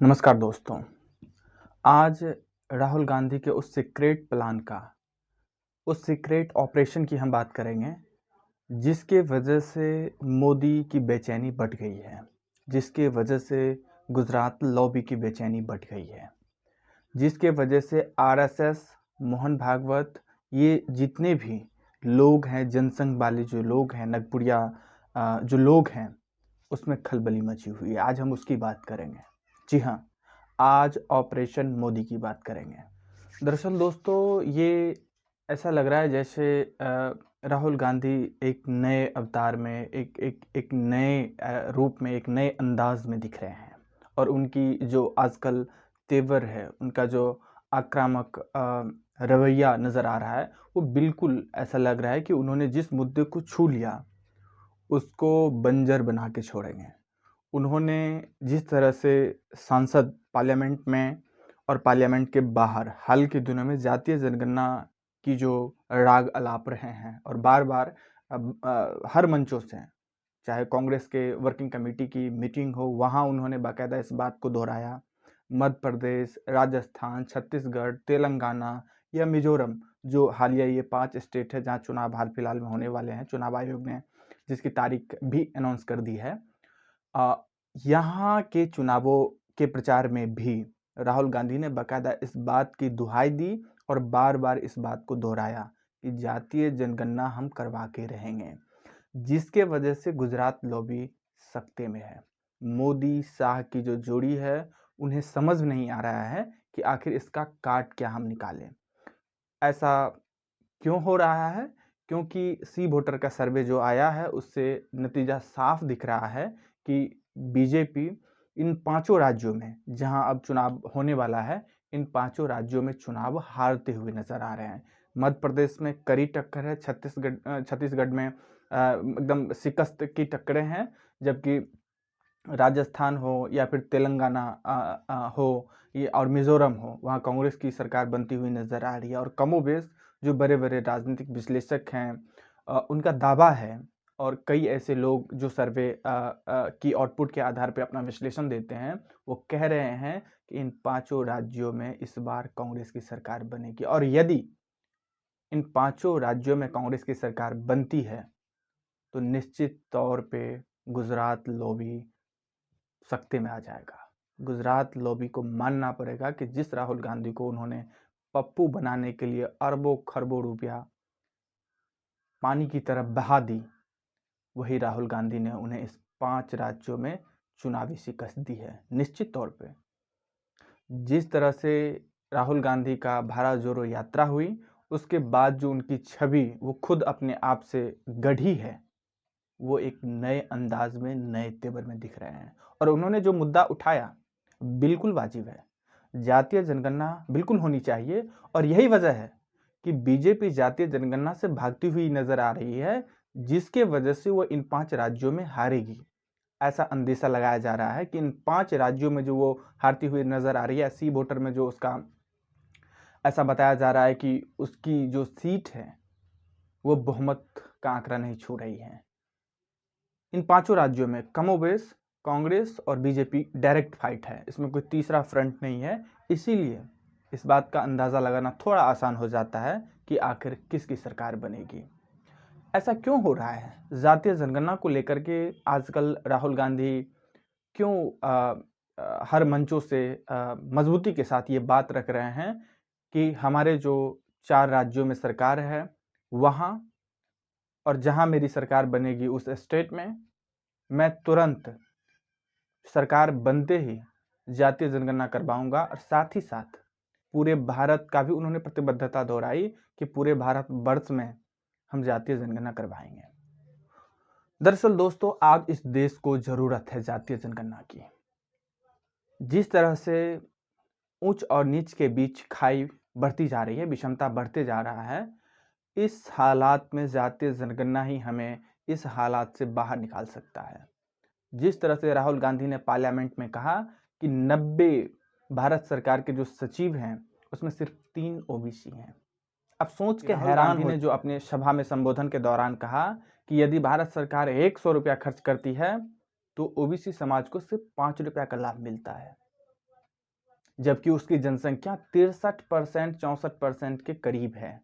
नमस्कार दोस्तों। आज राहुल गांधी के उस सीक्रेट प्लान का, उस सीक्रेट ऑपरेशन की हम बात करेंगे, जिसके वजह से मोदी की बेचैनी बढ़ गई है, जिसके वजह से गुजरात लॉबी की बेचैनी बढ़ गई है, जिसके वजह से आरएसएस, मोहन भागवत, ये जितने भी लोग हैं, जनसंघ वाले जो लोग हैं, नगपुरिया जो लोग हैं, उसमें खलबली मची हुई है। आज हम उसकी बात करेंगे। जी हाँ, आज ऑपरेशन मोदी की बात करेंगे। दरअसल दोस्तों, ये ऐसा लग रहा है जैसे राहुल गांधी एक नए अवतार में, एक नए रूप में, एक नए अंदाज में दिख रहे हैं। और उनकी जो आजकल तेवर है, उनका जो आक्रामक रवैया नज़र आ रहा है, वो बिल्कुल ऐसा लग रहा है कि उन्होंने जिस मुद्दे को छू लिया, उसको बंजर बना के छोड़ेंगे। उन्होंने जिस तरह से सांसद, पार्लियामेंट में और पार्लियामेंट के बाहर हाल के दिनों में जातीय जनगणना की जो राग अलाप रहे हैं, और बार बार हर मंचों से, चाहे कांग्रेस के वर्किंग कमेटी की मीटिंग हो, वहाँ उन्होंने बाकायदा इस बात को दोहराया। मध्य प्रदेश, राजस्थान, छत्तीसगढ़, तेलंगाना या मिजोरम, जो हालिया ये 5 स्टेट है जहाँ चुनाव हाल फिलहाल में होने वाले हैं, चुनाव आयोग ने जिसकी तारीख भी अनाउंस कर दी है, यहाँ के चुनावों के प्रचार में भी राहुल गांधी ने बाकायदा इस बात की दुहाई दी और बार बार इस बात को दोहराया कि जातीय जनगणना हम करवा के रहेंगे, जिसके वजह से गुजरात लॉबी सख्ते में है। मोदी शाह की जो जोड़ी है, उन्हें समझ नहीं आ रहा है कि आखिर इसका काट क्या हम निकालें। ऐसा क्यों हो रहा है? क्योंकि सी वोटर का सर्वे जो आया है, उससे नतीजा साफ दिख रहा है कि बीजेपी इन 5 राज्यों में, जहां अब चुनाव होने वाला है, इन 5 राज्यों में चुनाव हारते हुए नजर आ रहे हैं। मध्य प्रदेश में कड़ी टक्कर है, छत्तीसगढ़ में एकदम शिकस्त की टक्करें हैं, जबकि राजस्थान हो या फिर तेलंगाना हो ये और मिज़ोरम हो, वहाँ कांग्रेस की सरकार बनती हुई नज़र आ रही है। और कमोबेश जो बड़े-बड़े राजनीतिक विश्लेषक हैं, उनका दावा है, और कई ऐसे लोग जो सर्वे की आउटपुट के आधार पे अपना विश्लेषण देते हैं, वो कह रहे हैं कि इन 5 राज्यों में इस बार कांग्रेस की सरकार बनेगी। और यदि इन 5 राज्यों में कांग्रेस की सरकार बनती है, तो निश्चित तौर पे गुजरात लॉबी सख्ते में आ जाएगा। गुजरात लॉबी को मानना पड़ेगा कि जिस राहुल गांधी को उन्होंने पप्पू बनाने के लिए अरबों खरबों रुपया पानी की तरफ बहा दी, वही राहुल गांधी ने उन्हें इस 5 राज्यों में चुनावी शिकस्त दी है। निश्चित तौर पे जिस तरह से राहुल गांधी का भारत जोड़ो यात्रा हुई, उसके बाद जो उनकी छवि वो खुद अपने आप से गढ़ी है, वो एक नए अंदाज में, नए तेवर में दिख रहे हैं। और उन्होंने जो मुद्दा उठाया, बिल्कुल वाजिब है। जातीय जनगणना बिल्कुल होनी चाहिए, और यही वजह है कि बीजेपी जातीय जनगणना से भागती हुई नजर आ रही है, जिसके वजह से वो इन 5 राज्यों में हारेगी। ऐसा अंदेशा लगाया जा रहा है कि इन 5 राज्यों में जो वो हारती हुई नजर आ रही है, सी वोटर में जो उसका ऐसा बताया जा रहा है कि उसकी जो सीट है, वो बहुमत का आंकड़ा नहीं छू रही है। इन 5 राज्यों में कमोबेश कांग्रेस और बीजेपी डायरेक्ट फाइट है, इसमें कोई तीसरा फ्रंट नहीं है। इसीलिए इस बात का अंदाज़ा लगाना थोड़ा आसान हो जाता है कि आखिर किसकी सरकार बनेगी। ऐसा क्यों हो रहा है? जातीय जनगणना को लेकर के आजकल राहुल गांधी क्यों हर मंचों से मजबूती के साथ ये बात रख रहे हैं कि हमारे जो 4 राज्यों में सरकार है, वहाँ और जहाँ मेरी सरकार बनेगी उस स्टेट में मैं तुरंत सरकार बनते ही जातीय जनगणना करवाऊंगा, और साथ ही साथ पूरे भारत का भी उन्होंने प्रतिबद्धता दोहराई कि पूरे भारत वर्ष में हम जातीय जनगणना करवाएंगे। दरअसल दोस्तों, आज इस देश को जरूरत है जातीय जनगणना की। जिस तरह से ऊंच और नीच के बीच खाई बढ़ती जा रही है, विषमता बढ़ते जा रहा है, इस हालात में जातीय जनगणना ही हमें इस हालात से बाहर निकाल सकता है। जिस तरह से राहुल गांधी ने पार्लियामेंट में कहा कि 90 भारत सरकार के जो सचिव हैं, उसमें सिर्फ 3 ओबीसी हैं। अब सोच के हैरान गांधी ने जो अपने सभा में संबोधन के दौरान कहा कि यदि भारत सरकार 100 रुपया खर्च करती है, तो ओबीसी समाज को सिर्फ 5 रुपया का लाभ मिलता है। जबकि उसकी जनसंख्या 63% 64% के करीब है।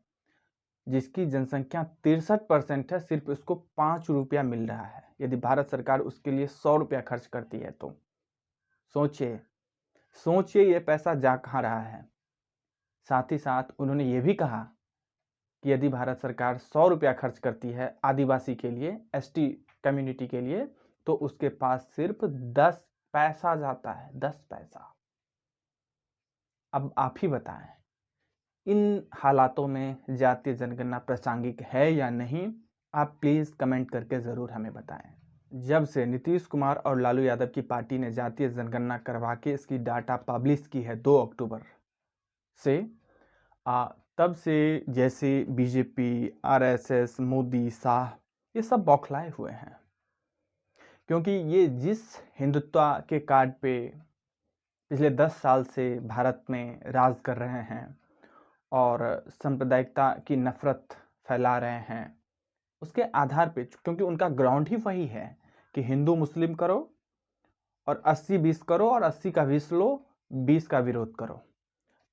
जिसकी जनसंख्या 63% है, सिर्फ उसको 5 रुपया मिल रहा है। यदि भारत सरकार उसके लिए 100 रुपया खर्च करती है तो सोचिए सोचिए ये पैसा जा कहाँ रहा है। साथ ही साथ उन्होंने ये भी कहा कि यदि भारत सरकार 100 रुपया खर्च करती है आदिवासी के लिए, एसटी कम्युनिटी के लिए, तो उसके पास सिर्फ 10 पैसा जाता है, 10 पैसा। अब आप ही बताएं, इन हालातों में जातीय जनगणना प्रासंगिक है या नहीं? आप प्लीज़ कमेंट करके ज़रूर हमें बताएं। जब से नीतीश कुमार और लालू यादव की पार्टी ने जातीय जनगणना करवा के इसकी डाटा पब्लिश की है 2 अक्टूबर से, तब से जैसे बीजेपी, आरएसएस, मोदी, शाह, ये सब बौखलाए हुए हैं। क्योंकि ये जिस हिंदुत्व के कार्ड पे पिछले 10 साल से भारत में राज कर रहे हैं और सांप्रदायिकता की नफरत फैला रहे हैं, उसके आधार पे, क्योंकि उनका ग्राउंड ही वही है कि हिंदू मुस्लिम करो और 80-20 करो और 80 का 20 लो, 20 का विरोध करो।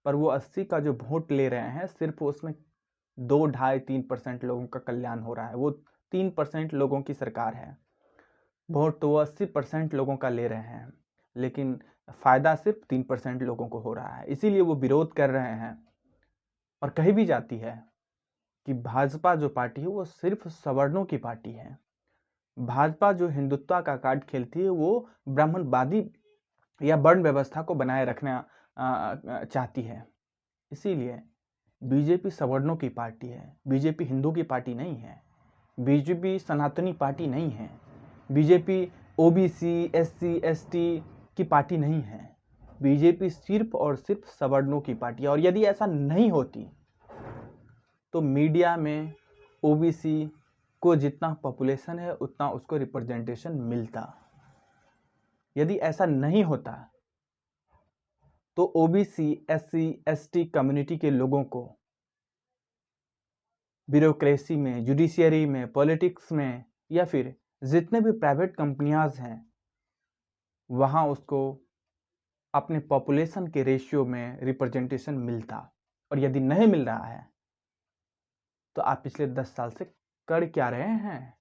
पर वो 80 का जो वोट ले रहे हैं, सिर्फ उसमें 2, 2.5, 3% लोगों का कल्याण हो रहा है। वो 3% लोगों की सरकार है। वोट तो वो 80% लोगों का ले रहे हैं, लेकिन फायदा सिर्फ 3% लोगों को हो रहा है। इसीलिए वो विरोध कर रहे हैं। और कही भी जाती है कि भाजपा जो पार्टी है वो सिर्फ सवर्णों की पार्टी है। भाजपा जो हिंदुत्व का कार्ड खेलती है वो ब्राह्मणवादी या वर्ण व्यवस्था को बनाए रखना चाहती है। इसीलिए बीजेपी सवर्णों की पार्टी है। बीजेपी हिंदू की पार्टी नहीं है। बीजेपी सनातनी पार्टी नहीं है। बीजेपी ओबीसी, एससी, एसटी की पार्टी नहीं है। बीजेपी सिर्फ और सिर्फ सवर्णों की पार्टी है। और यदि ऐसा नहीं होती तो मीडिया में ओबीसी को जितना पॉपुलेशन है उतना उसको रिप्रेजेंटेशन मिलता। यदि ऐसा नहीं होता तो ओबीसी, एससी, एसटी कम्युनिटी के लोगों को ब्यूरोक्रेसी में, जुडिशियरी में, पॉलिटिक्स में या फिर जितने भी प्राइवेट कंपनियां हैं वहां उसको अपने पॉपुलेशन के रेशियो में रिप्रेजेंटेशन मिलता। और यदि नहीं मिल रहा है तो आप पिछले 10 साल से कर क्या रहे हैं?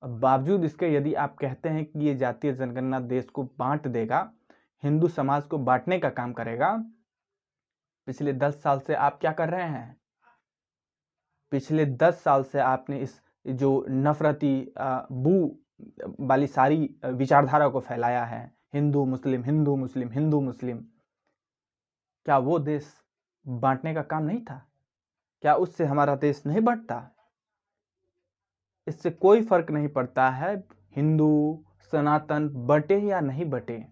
बावजूद इसके यदि आप कहते हैं कि ये जातीय जनगणना देश को बांट देगा, हिंदू समाज को बांटने का काम करेगा, पिछले 10 साल से आप क्या कर रहे हैं? पिछले 10 साल से आपने इस जो नफरती बू वाली सारी विचारधारा को फैलाया है, हिंदू मुस्लिम, हिंदू मुस्लिम, हिंदू मुस्लिम। क्या वो देश बांटने का काम नहीं था? क्या उससे हमारा देश नहीं बढ़ता? इससे कोई फर्क नहीं पड़ता है हिंदू सनातन बटे या नहीं बटे।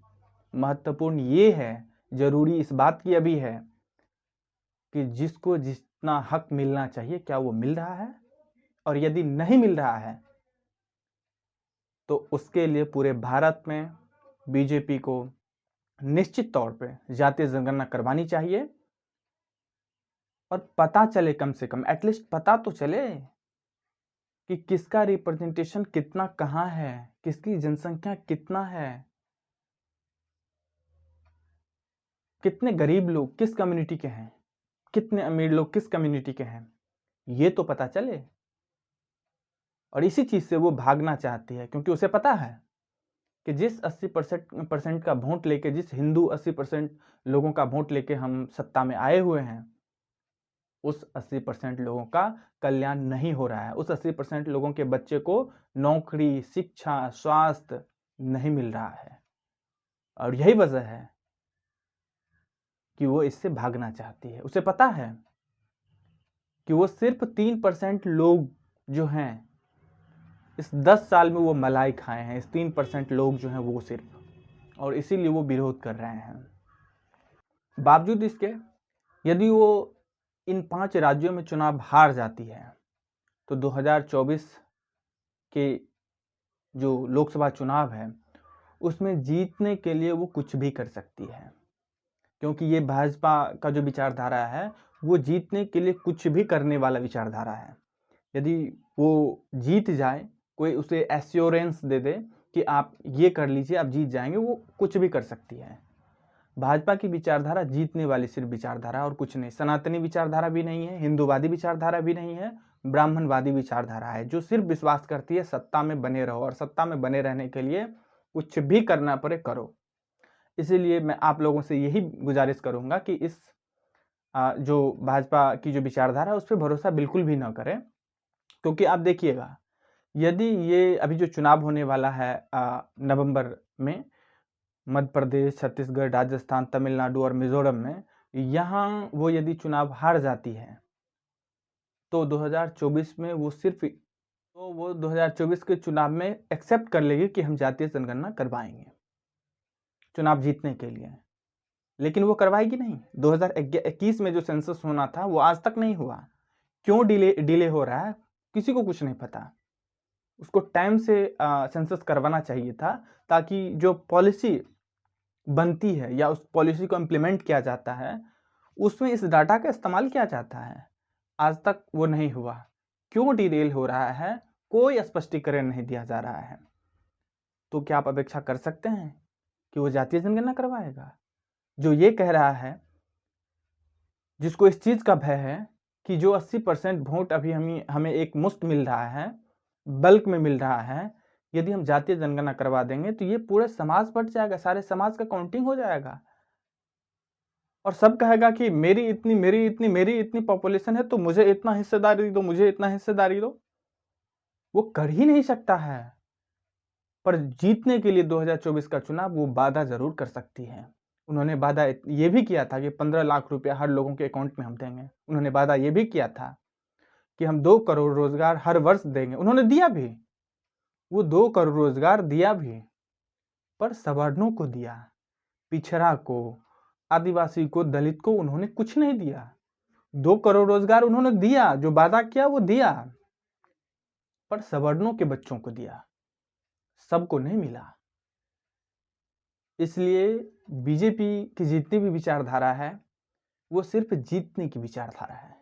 महत्वपूर्ण ये है, जरूरी इस बात की अभी है कि जिसको जितना हक मिलना चाहिए क्या वो मिल रहा है? और यदि नहीं मिल रहा है तो उसके लिए पूरे भारत में बीजेपी को निश्चित तौर पे जातीय जनगणना करवानी चाहिए। और पता चले, कम से कम एटलीस्ट पता तो चले कि किसका रिप्रेजेंटेशन कितना कहाँ है, किसकी जनसंख्या कितना है, कितने गरीब लोग किस कम्युनिटी के हैं, कितने अमीर लोग किस कम्युनिटी के हैं, ये तो पता चले। और इसी चीज से वो भागना चाहती है, क्योंकि उसे पता है कि जिस 80% का वोट लेके, जिस हिंदू 80% लोगों का वोट लेके हम सत्ता में आए हुए हैं, उस 80% लोगों का कल्याण नहीं हो रहा है। उस 80% लोगों के बच्चे को नौकरी, शिक्षा, स्वास्थ्य नहीं मिल रहा है। और यही वजह है कि वो इससे भागना चाहती है। उसे पता है कि वो सिर्फ 3% लोग जो हैं, इस 10 साल में वो मलाई खाए हैं, इस 3% लोग जो हैं वो सिर्फ, और इसीलिए वो विरोध कर रहे हैं। बावजूद इसके यदि वो इन 5 राज्यों में चुनाव हार जाती है तो 2024 के जो लोकसभा चुनाव है उसमें जीतने के लिए वो कुछ भी कर सकती है। क्योंकि ये भाजपा का जो विचारधारा है वो जीतने के लिए कुछ भी करने वाला विचारधारा है। यदि वो जीत जाए, कोई उसे एश्योरेंस दे दे कि आप ये कर लीजिए आप जीत जाएंगे, वो कुछ भी कर सकती है। भाजपा की विचारधारा जीतने वाली सिर्फ विचारधारा और कुछ नहीं। सनातनी विचारधारा भी नहीं है, हिंदूवादी विचारधारा भी नहीं है, ब्राह्मणवादी विचारधारा है, जो सिर्फ विश्वास करती है सत्ता में बने रहो और सत्ता में बने रहने के लिए कुछ भी करना पड़े करो। इसीलिए मैं आप लोगों से यही गुजारिश करूंगा कि इस जो भाजपा की जो विचारधारा है उस पर भरोसा बिल्कुल भी ना करें, क्योंकि आप देखिएगा, यदि ये अभी जो चुनाव होने वाला है नवंबर में, मध्य प्रदेश, छत्तीसगढ़, राजस्थान, तमिलनाडु और मिजोरम में, यहाँ वो यदि चुनाव हार जाती है तो 2024 में वो 2024 के चुनाव में एक्सेप्ट कर लेगी कि हम जातीय जनगणना करवाएंगे चुनाव जीतने के लिए, लेकिन वो करवाएगी नहीं। 2021 में जो सेंसस होना था वो आज तक नहीं हुआ। क्यों डिले हो रहा है किसी को कुछ नहीं पता। उसको टाइम से सेंसस करवाना चाहिए था, ताकि जो पॉलिसी बनती है या उस पॉलिसी को इम्प्लीमेंट किया जाता है उसमें इस डाटा का इस्तेमाल किया जाता है। आज तक वो नहीं हुआ। क्यों डिले हो रहा है, कोई स्पष्टीकरण नहीं दिया जा रहा है। तो क्या आप अपेक्षा कर सकते हैं कि वो जातीय जनगणना करवाएगा? जो ये कह रहा है, जिसको इस चीज का भय है कि जो 80% वोट अभी हमें एक मुश्त मिल रहा है, बल्क में मिल रहा है, यदि हम जातीय जनगणना करवा देंगे तो ये पूरे समाज बट जाएगा, सारे समाज का काउंटिंग हो जाएगा और सब कहेगा कि मेरी इतनी पॉपुलेशन है तो मुझे इतना हिस्सेदारी दो, मुझे इतना हिस्सेदारी दो। वो कर ही नहीं सकता है, पर जीतने के लिए 2024 का चुनाव वो वादा जरूर कर सकती है। उन्होंने वादा ये भी किया था कि 15 लाख रुपया हर लोगों के अकाउंट में हम देंगे। उन्होंने वादा ये भी किया था कि हम 2 करोड़ रोजगार हर वर्ष देंगे। उन्होंने दिया भी, वो 2 करोड़ रोजगार दिया भी, पर सवर्णों को दिया, पिछड़ा को, आदिवासी को, दलित को उन्होंने कुछ नहीं दिया। 2 करोड़ रोजगार उन्होंने दिया, जो वादा किया वो दिया, पर सवर्णों के बच्चों को दिया, सबको नहीं मिला। इसलिए बीजेपी की जितनी भी विचारधारा है वो सिर्फ जीतने की विचारधारा है,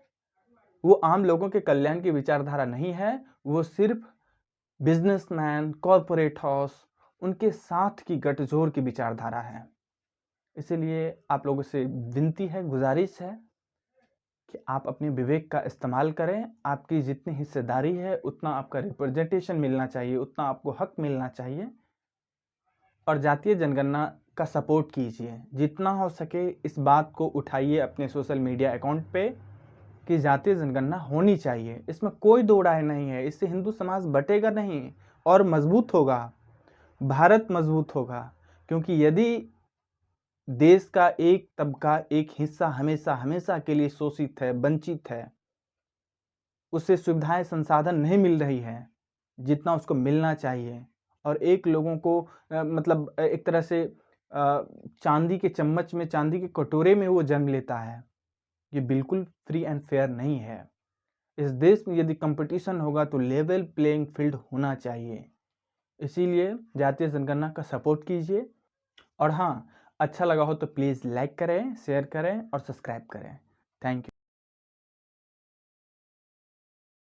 वो आम लोगों के कल्याण की विचारधारा नहीं है। वो सिर्फ बिजनेसमैन, कॉरपोरेट हाउस, उनके साथ की गठजोड़ की विचारधारा है। इसीलिए आप लोगों से विनती है, गुजारिश है कि आप अपने विवेक का इस्तेमाल करें। आपकी जितनी हिस्सेदारी है उतना आपका रिप्रेजेंटेशन मिलना चाहिए, उतना आपको हक मिलना चाहिए, और जातीय जनगणना का सपोर्ट कीजिए। जितना हो सके इस बात को उठाइए अपने सोशल मीडिया अकाउंट पे कि जातीय जनगणना होनी चाहिए। इसमें कोई दो राय नहीं है। इससे हिंदू समाज बटेगा नहीं और मजबूत होगा, भारत मजबूत होगा। क्योंकि यदि देश का एक तबका, एक हिस्सा हमेशा के लिए शोषित है, वंचित है, उसे सुविधाएं, संसाधन नहीं मिल रही है जितना उसको मिलना चाहिए, और एक लोगों को मतलब एक तरह से चांदी के चम्मच में, चांदी के कटोरे में वो जन्म लेता है, ये बिल्कुल फ्री एंड फेयर नहीं है। इस देश में यदि कंपटीशन होगा तो लेवल प्लेइंग फील्ड होना चाहिए। इसीलिए जातीय जनगणना का सपोर्ट कीजिए, और हाँ, अच्छा लगा हो तो प्लीज़ लाइक करें, शेयर करें और सब्सक्राइब करें। Thank you.